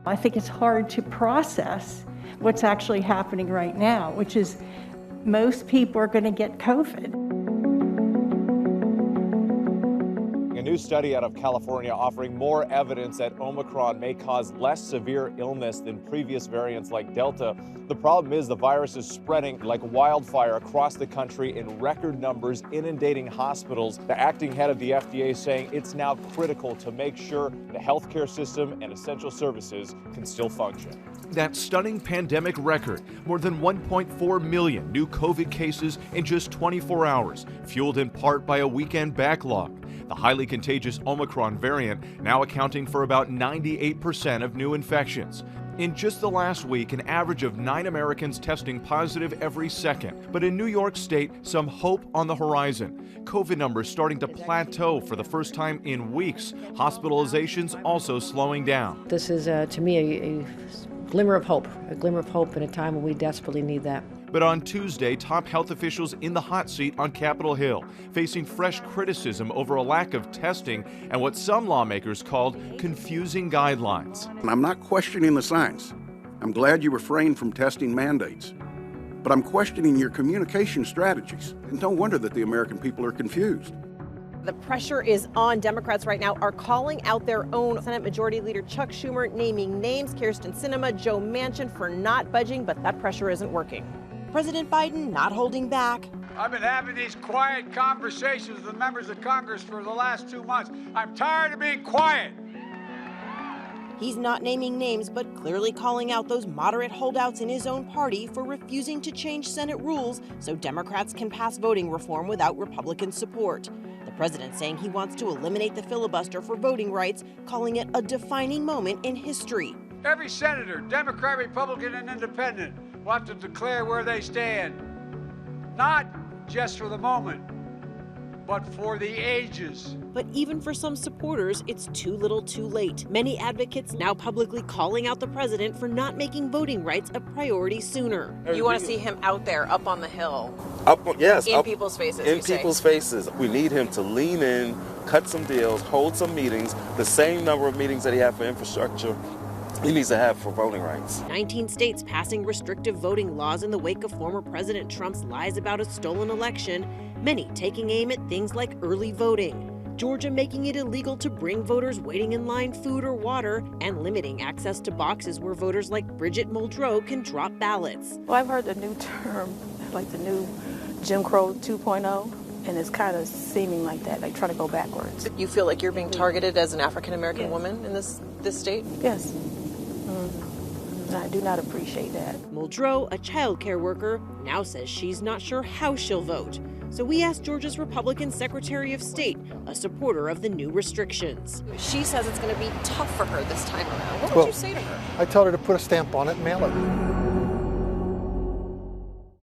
I think it's hard to process what's actually happening right now, which is most people are going to get COVID. A new study out of California offering more evidence that Omicron may cause less severe illness than previous variants like Delta. The problem is the virus is spreading like wildfire across the country in record numbers, inundating hospitals. The acting head of the FDA saying it's now critical to make sure the healthcare system and essential services can still function. That stunning pandemic record, more than 1.4 million new COVID cases in just 24 hours, fueled in part by a weekend backlog. The highly contagious Omicron variant now accounting for about 98% of new infections. In just the last week, an average of 9 Americans testing positive every second. But in New York State, some hope on the horizon. COVID numbers starting to plateau for the first time in weeks. Hospitalizations also slowing down. This is, to me, a glimmer of hope in a time when we desperately need that. But on Tuesday, top health officials in the hot seat on Capitol Hill, facing fresh criticism over a lack of testing and what some lawmakers called confusing guidelines. I'm not questioning the science. I'm glad you refrained from testing mandates. But I'm questioning your communication strategies. And no wonder that the American people are confused. The pressure is on. Democrats right now are calling out their own. Senate Majority Leader Chuck Schumer naming names, Kyrsten Sinema, Joe Manchin, for not budging, but that pressure isn't working. President Biden not holding back. I've been having these quiet conversations with the members of Congress for the last 2 months. I'm tired of being quiet. He's not naming names, but clearly calling out those moderate holdouts in his own party for refusing to change Senate rules so Democrats can pass voting reform without Republican support. The president saying he wants to eliminate the filibuster for voting rights, calling it a defining moment in history. Every senator, Democrat, Republican, and Independent, will have to declare where they stand, not just for the moment, but for the ages. But even for some supporters, it's too little too late. Many advocates now publicly calling out the president for not making voting rights a priority sooner. You want to see him out there, up on the Hill. In people's faces. In people's faces. We need him to lean in, cut some deals, hold some meetings, the same number of meetings that he had for infrastructure. He needs to have for voting rights. 19 states passing restrictive voting laws in the wake of former President Trump's lies about a stolen election, many taking aim at things like early voting. Georgia making it illegal to bring voters waiting in line food or water, and limiting access to boxes where voters like Bridget Muldrow can drop ballots. Well, I've heard the new term, like the new Jim Crow 2.0. And it's kind of seeming like that, like trying to go backwards. You feel like you're being targeted as an African-American woman in this state? Yes. I do not appreciate that. Muldrow, a child care worker, now says she's not sure how she'll vote. So we asked Georgia's Republican Secretary of State, a supporter of the new restrictions. She says it's going to be tough for her this time around. What would you say to her? I tell her to put a stamp on it and mail it.